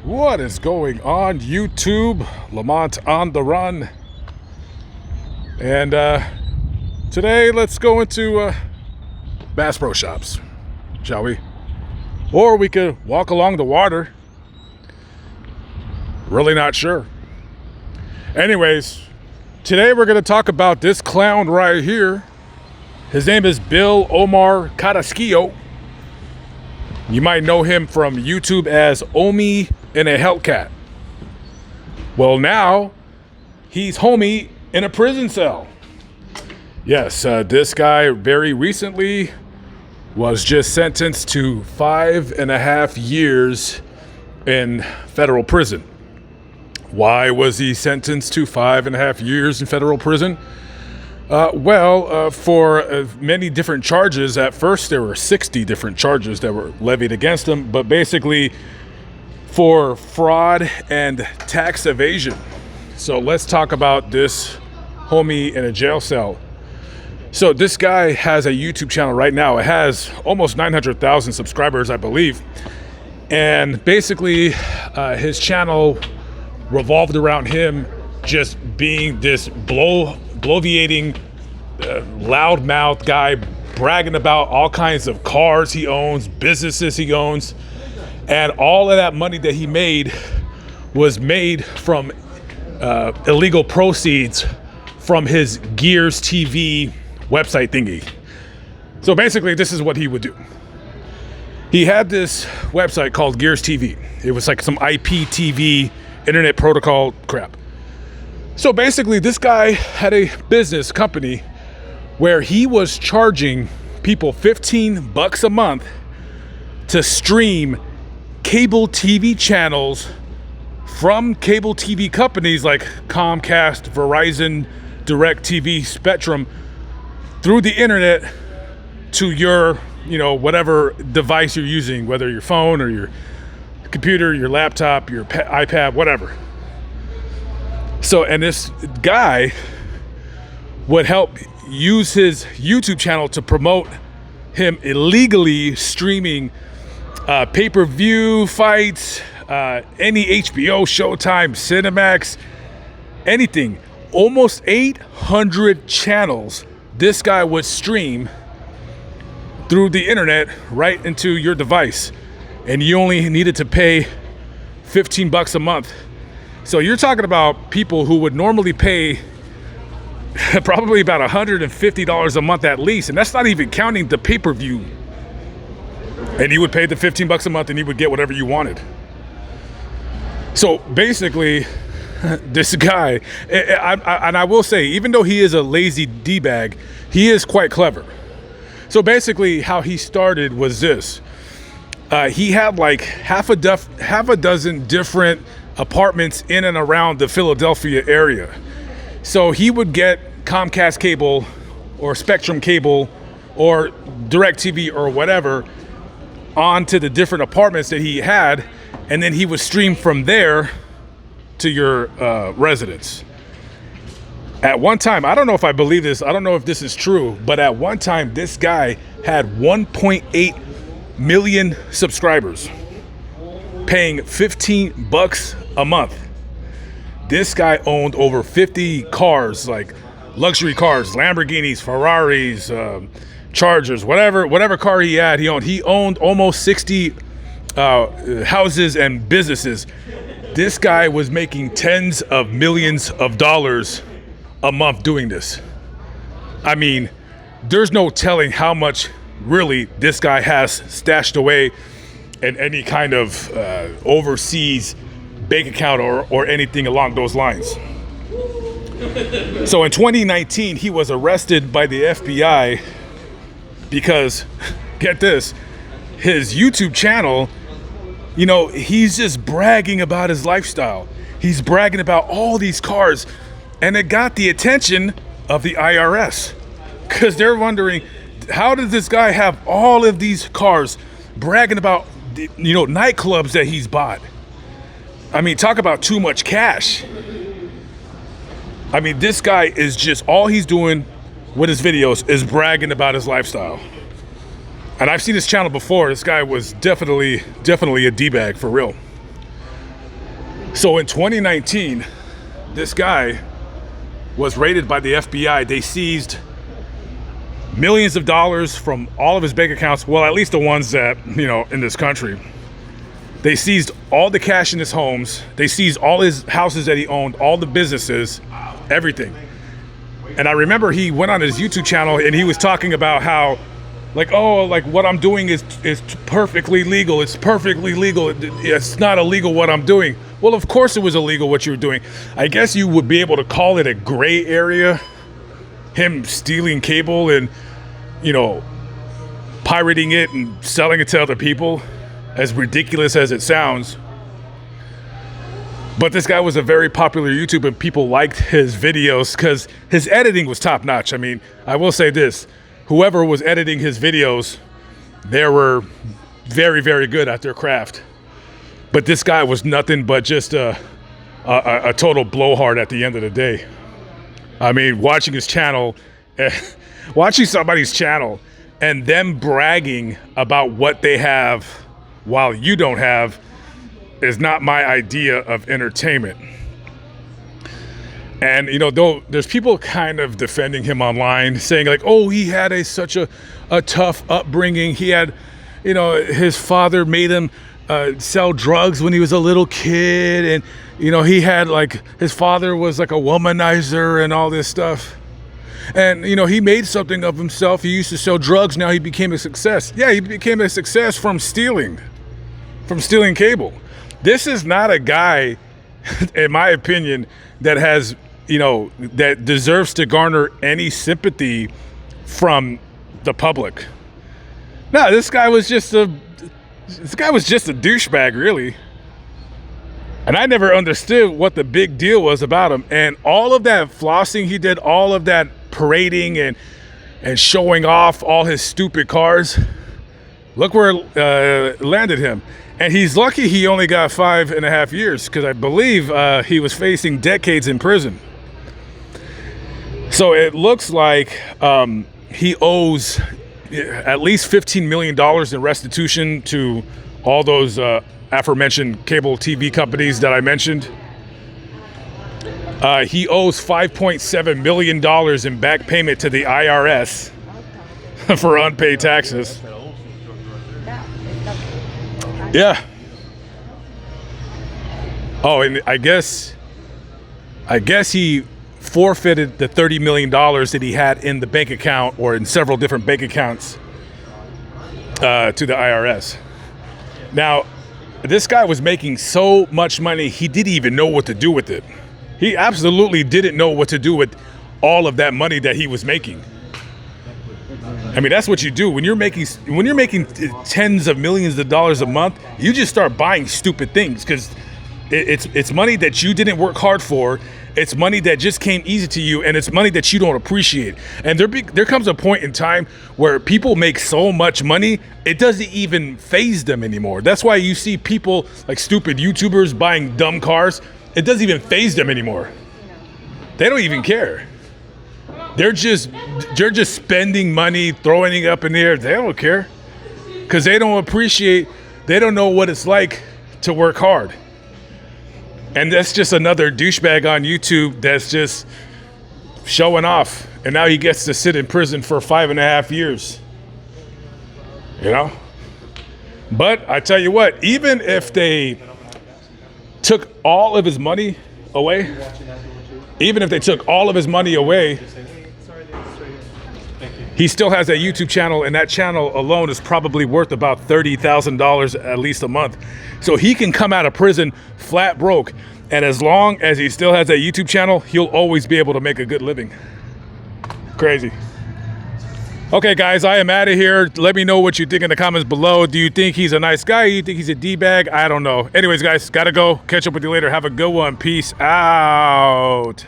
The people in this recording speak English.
What is going on, YouTube? Lamont on the run. And today, let's go into Bass Pro Shops, shall we? Or we could walk along the water. Really not sure. Anyways, today we're going to talk about this clown right here. His name is Bill Omar Carrasquillo. You might know him from YouTube as Omi in a Hellcat. Well, now he's homie in a prison cell. Yes, this guy very recently was just sentenced to 5.5 years in federal prison. Why was he sentenced to 5.5 years in federal prison? For many different charges. At first, there were 60 different charges that were levied against him, but basically for fraud and tax evasion. So let's talk about this homie in a jail cell. So this guy has a YouTube channel right now. It has almost 900,000 subscribers, I believe. And basically, his channel revolved around him just being this bloviating, loudmouth guy, bragging about all kinds of cars he owns, businesses he owns, and all of that money that he made was made from illegal proceeds from his Gears TV website thingy. So basically, this is what he would do. He had this website called Gears TV. It was like some IPTV, internet protocol crap. So basically, this guy had a business company where he was charging people $15 a month to stream cable TV channels from cable TV companies like Comcast, Verizon, DirecTV, Spectrum through the internet to your, whatever device you're using, whether your phone or your computer, your laptop, your iPad, whatever. So, and this guy would help use his YouTube channel to promote him illegally streaming pay-per-view fights, any HBO, Showtime, Cinemax, anything. Almost 800 channels this guy would stream through the internet right into your device. And you only needed to pay $15 a month. So you're talking about people who would normally pay probably about $150 a month at least. And that's not even counting the pay-per-view. And you would pay the $15 a month and you would get whatever you wanted. So basically, this guy, and I will say, even though he is a lazy D-bag, he is quite clever. So basically how he started was this. He had like half a dozen different apartments in and around the Philadelphia area. So he would get Comcast cable or Spectrum cable or DirecTV or whatever onto the different apartments that he had, and then he would stream from there to your residence. At one time, I don't know if I believe this, I don't know if this is true, but at one time this guy had 1.8 million subscribers, paying $15 a month. This guy owned over 50 cars, like luxury cars, Lamborghinis, Ferraris, Chargers, whatever car he had, he owned. He owned almost 60 houses and businesses. This guy was making tens of millions of dollars a month doing this. I mean, there's no telling how much really this guy has stashed away in any kind of overseas bank account or anything along those lines. So in 2019, he was arrested by the FBI because, get this, his YouTube channel, he's just bragging about his lifestyle. He's bragging about all these cars, and it got the attention of the IRS because they're wondering, how does this guy have all of these cars, bragging about, nightclubs that he's bought? I mean, talk about too much cash. I mean, this guy is just, all he's doing with his videos is bragging about his lifestyle. And I've seen his channel before. This guy was definitely a D-bag for real. So in 2019, this guy was raided by the FBI. They seized millions of dollars from all of his bank accounts. Well, at least the ones that, in this country. They seized all the cash in his homes. They seized all his houses that he owned, all the businesses, everything. And I remember he went on his YouTube channel and he was talking about how, what I'm doing is perfectly legal. It's perfectly legal. It's not illegal what I'm doing. Well, of course it was illegal what you were doing. I guess you would be able to call it a gray area. Him stealing cable and, pirating it and selling it to other people, as ridiculous as it sounds. But this guy was a very popular YouTuber and people liked his videos because his editing was top notch. I mean, I will say this, whoever was editing his videos, they were very, very good at their craft. But this guy was nothing but just a total blowhard at the end of the day. I mean, watching his channel, watching somebody's channel and them bragging about what they have while you don't have is not my idea of entertainment. And, though there's people kind of defending him online saying like, oh, he had such a tough upbringing. He had, his father made him sell drugs when he was a little kid. And, he had his father was like a womanizer and all this stuff. And, he made something of himself. He used to sell drugs. Now he became a success. Yeah, he became a success from stealing cable. This is not a guy, in my opinion, that has, that deserves to garner any sympathy from the public. No, this guy was just a douchebag, really. And I never understood what the big deal was about him. And all of that flossing he did, all of that parading and showing off all his stupid cars, look where it landed him. And he's lucky he only got 5.5 years, because I believe he was facing decades in prison. So it looks like he owes at least $15 million in restitution to all those aforementioned cable TV companies that I mentioned. He owes $5.7 million in back payment to the IRS for unpaid taxes. Yeah. Oh, and I guess he forfeited the $30 million that he had in the bank account, or in several different bank accounts, to the IRS. Now, this guy was making so much money, he didn't even know what to do with it. He absolutely didn't know what to do with all of that money that he was making. I mean, that's what you do when you're making tens of millions of dollars a month. You just start buying stupid things because it's money that you didn't work hard for. It's money that just came easy to you, and it's money that you don't appreciate. And there comes a point in time where people make so much money, it doesn't even faze them anymore. That's why you see people like stupid YouTubers buying dumb cars. It doesn't even faze them anymore. They don't even care. They're just spending money, throwing it up in the air. They don't care because they don't know what it's like to work hard. And that's just another douchebag on YouTube that's just showing off. And now he gets to sit in prison for 5.5 years. But I tell you what, even if they took all of his money away, he still has a YouTube channel, and that channel alone is probably worth about $30,000 at least a month. So he can come out of prison flat broke, and as long as he still has a YouTube channel, he'll always be able to make a good living. Crazy. Okay, guys, I am out of here. Let me know what you think in the comments below. Do you think he's a nice guy? Do you think he's a D-bag? I don't know. Anyways, guys, gotta go. Catch up with you later. Have a good one. Peace out.